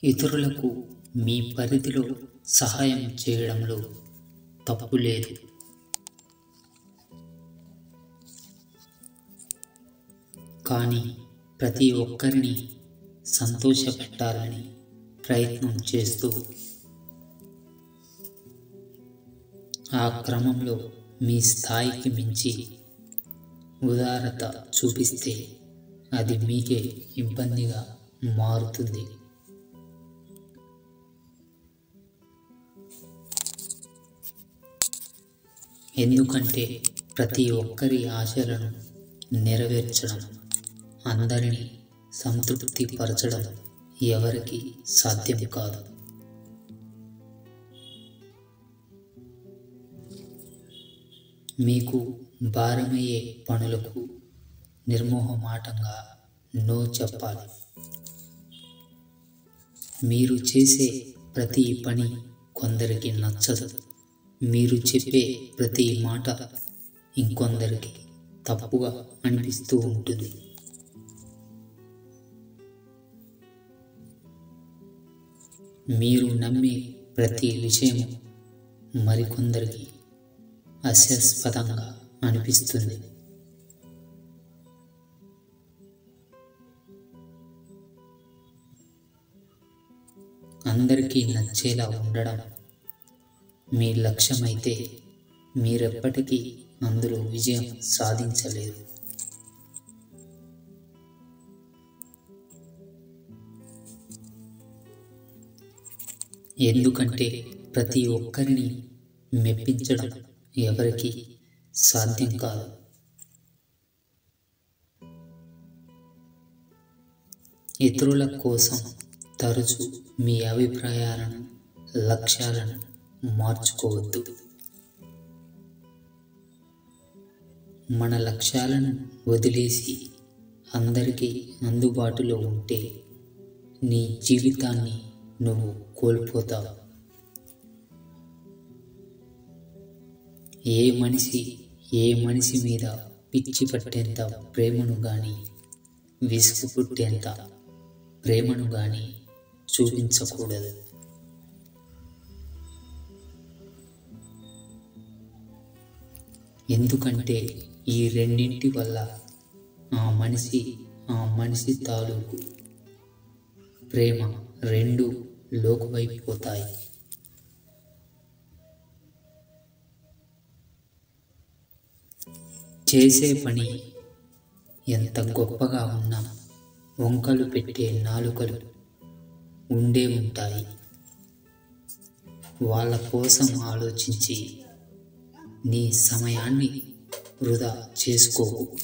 ఇతరులకు మీ పరిధిలో సహాయం చేయడంలో తప్పు లేదు. కానీ ప్రతి ఒక్కరిని సంతోషపెట్టాలని ప్రయత్నం చేస్తూ ఆ క్రమంలో మీ స్థాయికి మించి ఉదారత చూపిస్తే అది మీకే ఇబ్బందిగా మారుతుంది. ఎందుకంటే ప్రతి ఒక్కరి ఆశలను నెరవేర్చడం, అందరినీ సంతృప్తి పరచడం ఎవరికి సాధ్యం కాదు. మీకు భారమయ్యే పనులకు నిర్మోహమాటంగా నో చెప్పాలి. మీరు చేసే ప్రతి పని కొందరికి నచ్చదు. మీరు చెప్పే ప్రతి మాట ఇంకొందరికి తప్పుగా అనిపిస్తూ ఉంటుంది. మీరు నమ్మే ప్రతి విషయం మరికొందరికి హాస్యాస్పదంగా అనిపిస్తుంది. అందరికీ నచ్చేలా ఉండడం మీ లక్ష్యమైతే మీరెప్పటికీ అందులో విజయం సాధించలేరు. ఎందుకంటే ప్రతి ఒక్కరిని మెప్పించడం ఎవరికి సాధ్యం కాదు. ఇతరుల కోసం తరచూ మీ అభిప్రాయాలను, లక్ష్యాలను మార్చుకోవద్దు. మన లక్ష్యాలను వదిలేసి అందరికీ అందుబాటులో ఉంటే నీ జీవితాన్ని నువ్వు కోల్పోతావు. ఏ మనిషి మీద పిచ్చి పట్టేంత ప్రేమను గాని, విసుగు పుట్టేంత ప్రేమను గాని చూపించకూడదు. ఎందుకంటే ఈ రెండింటి వల్ల ఆ మనిషి తాలూకు ప్రేమ రెండు లోకువైపోతాయి. చేసే పని ఎంత గొప్పగా ఉన్నా వంకలు పెట్టే నాలుకలు ఉండే ఉంటాయి. వాళ్ళ కోసం ఆలోచించి నీ సమయాన్ని వృధా చేసుకోకు.